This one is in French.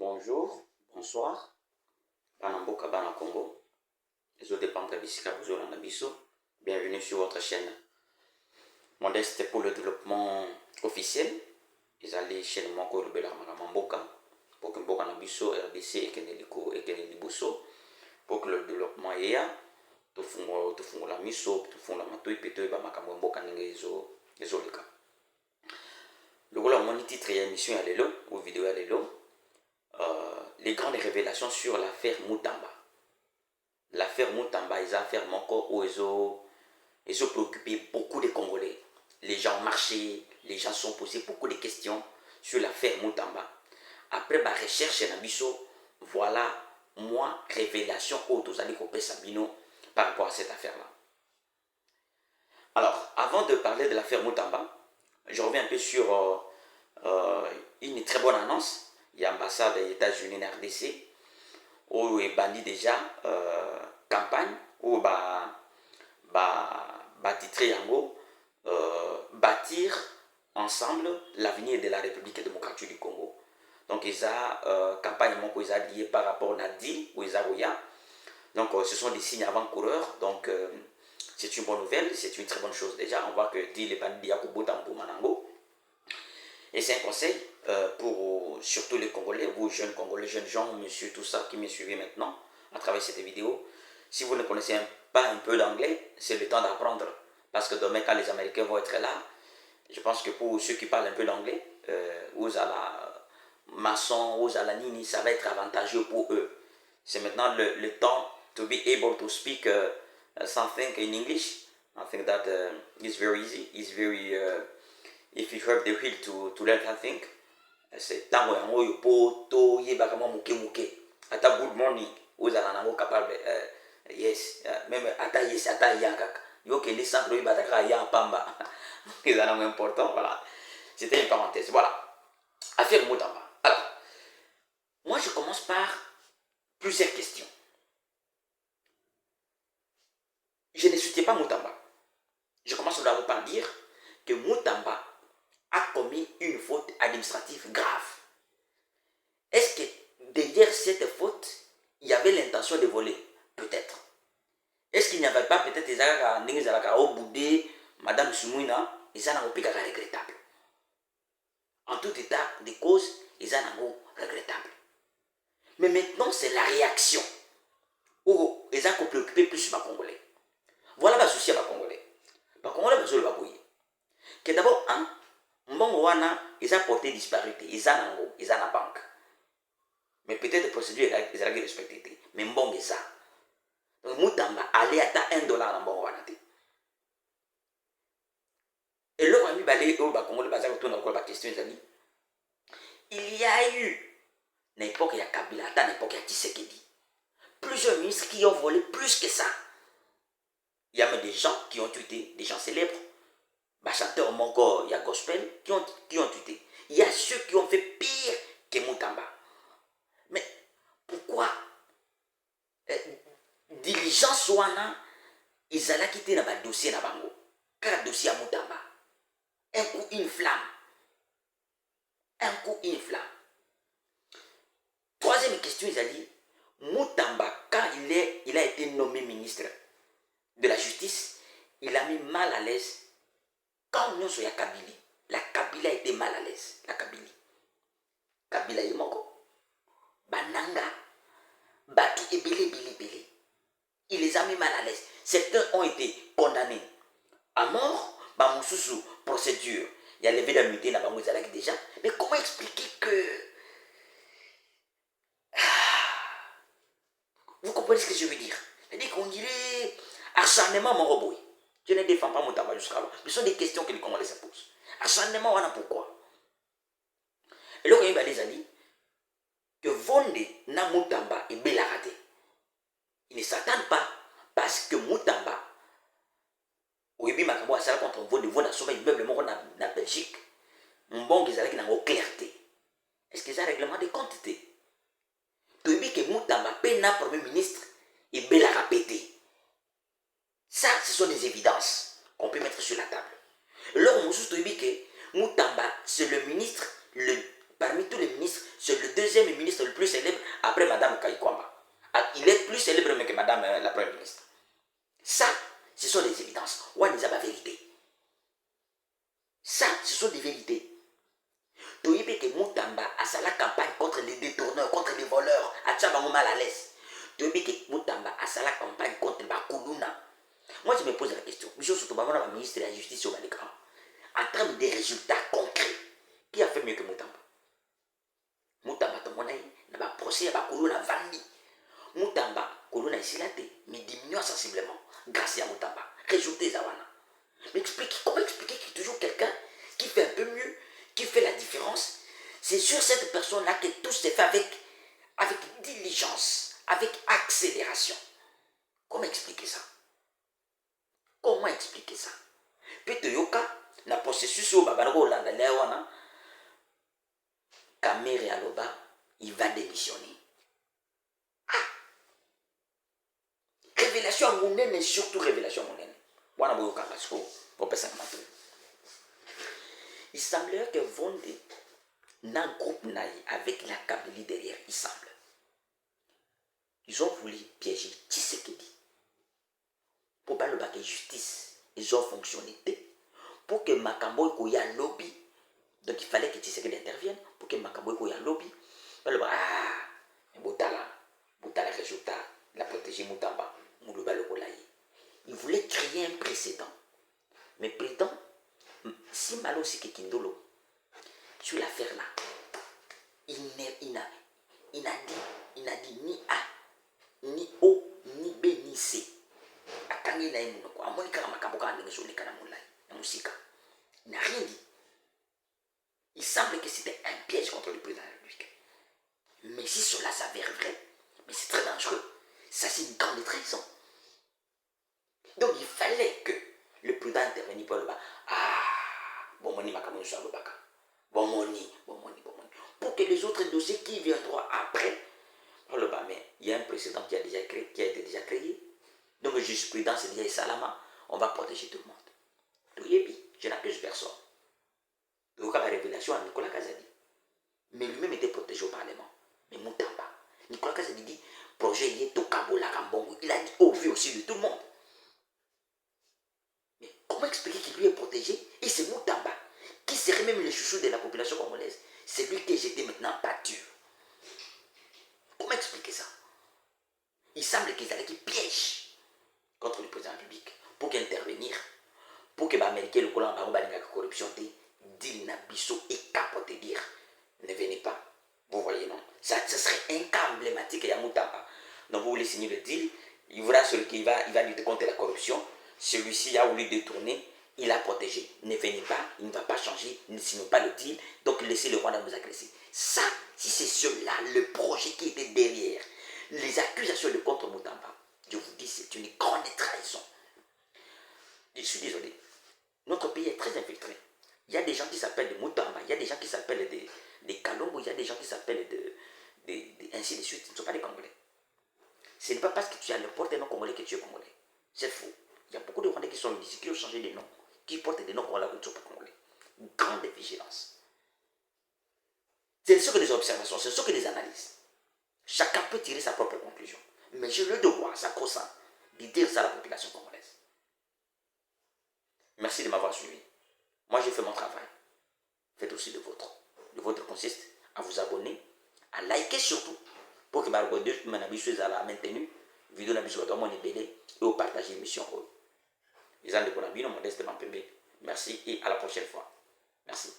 Bonjour, bonsoir, Banamboka Bana Congo, les autres dépendants de Nabiso. Bienvenue sur votre chaîne. Modeste pour le développement officiel. Ils allaient chez le Moko Rubela Mamboka pour que Mboka Nabiso, RDC et Keneliko et Keneliboso pour que le développement ait tout fond la miso, tout fond la matouille, puis tout Bamakambo Mboka Nengezo, les Olika. Le rôle mon titre et émission à l'élo, ou vidéo à l'élo. Les grandes révélations sur l'affaire Moutamba. L'affaire Moutamba, ils ont fait encore où ils ont préoccupé beaucoup de Congolais. Les gens ont marché, les gens sont posés beaucoup de questions sur l'affaire Moutamba. Après ma recherche et Nabiso, voilà moi révélation aux Alikopé Sabino par rapport à cette affaire-là. Alors, avant de parler de l'affaire Moutamba, je reviens un peu sur une très bonne annonce. Il y a l'ambassade des États-Unis en RDC où il banni déjà campagne où titré yango bâtir ensemble l'avenir de la République démocratique du Congo. Donc ils ont campagne qui est liée par rapport à deal où ils ont. Donc ce sont des signes avant-coureurs. Donc c'est une bonne nouvelle, c'est une très bonne chose déjà. On voit que deal est banni à Kubotambo Manango. Et c'est un conseil pour surtout les Congolais, vous jeunes Congolais, jeunes gens, monsieur, tout ça qui me suivez maintenant à travers cette vidéo. Si vous ne connaissez pas un peu d'anglais, c'est le temps d'apprendre. Parce que demain, quand les Américains vont être là, je pense que pour ceux qui parlent un peu d'anglais, aux à la maçon, aux à la nini, ça va être avantageux pour eux. C'est maintenant le temps to be able to speak something in English. I think that is very easy. It's very... if you have the will to learn something, c'est tant que vous poto yebakamo muke ata good morning vous allez capable yes même ata yes ata yankaka yo que les centres ybataka ya pamba c'est important. Voilà, c'était une parenthèse. Voilà, affaire Moutamba. Alors moi je commence par plusieurs questions. Je ne soutiens pas Moutamba. Je commence d'abord par dire que Moutamba a commis une faute administrative grave. Est-ce que derrière cette faute, il y avait l'intention de voler? Peut-être. Est-ce qu'il n'y avait pas peut-être des gens au boudé, Madame Soumouina, ils ont regrettable. En tout état de cause, ils ont regrettable. Mais maintenant, c'est la réaction où ils ont préoccupé plus les Congolais. Voilà le souci des Congolais. Les Congolais, que d'abord, Mbongo wana, ils ont porté disparité, ils ont la banque. Mais peut-être les procédures, ils ont respecté. Mais Mbongo ça. Donc Moutamba allait à $1 dans Mbongo wana. Et là, on a dit, il y a eu, n'importe il y a Kabila, n'importe il y a Tshisekedi, plusieurs ministres qui ont volé plus que ça. Il y a même des gens qui ont tué, des gens célèbres. Chanteurs Mongo, il y a gospel qui ont tué. Il y a ceux qui ont fait pire que Moutamba. Mais pourquoi diligence wana ils allaient quitter dans dossier na bango? Car le dossier à Moutamba, un coup une flamme. Un coup une flamme. Troisième question, ils ont dit Moutamba, quand il a été nommé ministre de la justice, il a mis mal à l'aise. Quand on est à Kabila, la Kabila était mal à l'aise. La Kabila. Kabila est moko. Bananga. Batu et Bélé. Il les a mis mal à l'aise. Certains ont été condamnés à mort. Bamoussou, procédure. Il y a levé d'immunité dans Bamouizalaki déjà. Mais comment expliquer que. Vous comprenez ce que je veux dire? C'est-à-dire qu'on dirait acharnement mon robot. Je ne défends pas Moutamba jusqu'à là. Ce sont des questions que les Congolais se posent. Acharnement, on a pourquoi? Et là, il a dit que Vonde na Moutamba et Bélarade. Ils ne s'attendent pas parce que Moutamba, au début, Makabo a ça contre Vonde a sauvé immeuble en Belgique. Mbongo ils avaient une clarté. Est-ce qu'ils ont un règlement de compte? Au début, que Moutamba paye na premier ministre et Bélarade pété. Ça, ce sont des évidences qu'on peut mettre sur la table. Alors, on dit que Moutamba, c'est le ministre le Parmi tous les ministres, c'est le deuxième ministre le plus célèbre après Madame Kaikwamba. Il est plus célèbre même que Madame la Première ministre. Ça, ce sont des évidences. On n'est pas la vérité. Ça, ce sont des vérités. Tu sais que Moutamba a sa la campagne contre les détourneurs, contre les voleurs, à Tchabango mal à l'aise. Tu sais que Moutamba a sa la campagne contre Bakuluna. Moi, je me pose la question. Je suis surtout le ministre de la Justice au Malégram. En termes de résultats concrets, qui a fait mieux que Moutamba? Moutamba, ton monnaie, n'a pas procès à Bakuluna Vandi. Moutamba, Kuluna ici là, mais diminue sensiblement grâce à Moutamba. Résultat Zawana. Mais comment expliquer qu'il y a toujours quelqu'un qui fait un peu mieux, qui fait la différence? C'est sur cette personne-là que tout se fait avec diligence, avec accélération. Comment expliquer ça? Comment expliquer ça? Puis yoka, na processus au Babango Hollande, Léona, Kamere Aloba, il va démissionner. Révélation monnaie, surtout révélation monnaie. Il semblerait que Vondé n'a un groupe avec la Kabylie derrière, il semble. Ils ont voulu piéger Tshisekedi. Pour pas le bac justice, ils ont fonctionné pour que Makambo ait un lobby. Donc il fallait que Tshisekedi intervienne pour que Makambo ait un lobby. Boutala résultat, la protéger Moutamba. Il voulait créer un précédent. Mais président, si Malo Sikekindolo, sur l'affaire là, il n'a dit ni A, ni O, ni B, ni C. Il n'a rien dit. Il semble que c'était un piège contre le président de la République. Mais si cela s'avère vrai, mais c'est très dangereux. Ça, c'est une grande trahison. Donc, il fallait que le président intervienne pour le bas. Bon moni, pour que les autres dossiers qui viendront après, le bas, mais il y a un précédent qui a été déjà créé. Donc, la jurisprudence dit Salama, on va protéger tout le monde. Je n'accuse personne. Donc, la révélation à Nicolas Kazadi. Mais lui-même était protégé au Parlement. Mais Moutamba. Nicolas Kazadi dit projet il est tout Kabola Kambongo. Il a dit au vu aussi de tout le monde. Mais comment expliquer qu'il lui est protégé? Et c'est Moutamba, qui serait même le chouchou de la population congolaise. C'est lui qui est jeté maintenant en pâture. Comment expliquer ça? Il semble qu'ils allaient qui piège contre le président de la République pour qu'intervenir, pour que les Américains, le colon, la corruption, dit Nabiso et capote dire ne venez pas. Vous voyez, non? Ça serait un cas emblématique à Moutamba. Donc vous voulez signer le deal, il verra celui qui va lutter contre la corruption. Celui-ci a voulu détourner, il a protégé. Ne venez pas, il ne va pas changer, ne signez pas le deal, donc laissez le Rwanda nous agresser. Ça, si c'est cela, le projet qui était derrière, les accusations de contre Moutamba, je vous dis, c'est une grande trahison. Je suis désolé. Notre pays est très infiltré. Il y a des gens qui s'appellent des Moutamba, il y a des gens qui s'appellent des Kalombo, il y a des gens qui s'appellent ainsi de suite. Ce ne sont pas des Congolais. Ce n'est pas parce que tu as le porte-nom congolais que tu es congolais. C'est faux. Il y a beaucoup de Rwandais qui sont ici, qui ont changé de nom, qui portent des noms congolais qui ne sont pas congolais. Grande vigilance. C'est ce que des observations, c'est ce que des analyses. Chacun peut tirer sa propre conclusion. Mais j'ai le devoir, sacro-saint, de dire ça à la population congolaise. Merci de m'avoir suivi. Moi, j'ai fait mon travail. Faites aussi le vôtre. Le vôtre consiste à vous abonner, à liker surtout, pour que ma vidéo soit maintenue, vidéo soit et au partager l'émission. Les gens de Konabino, modestement, merci et à la prochaine fois. Merci.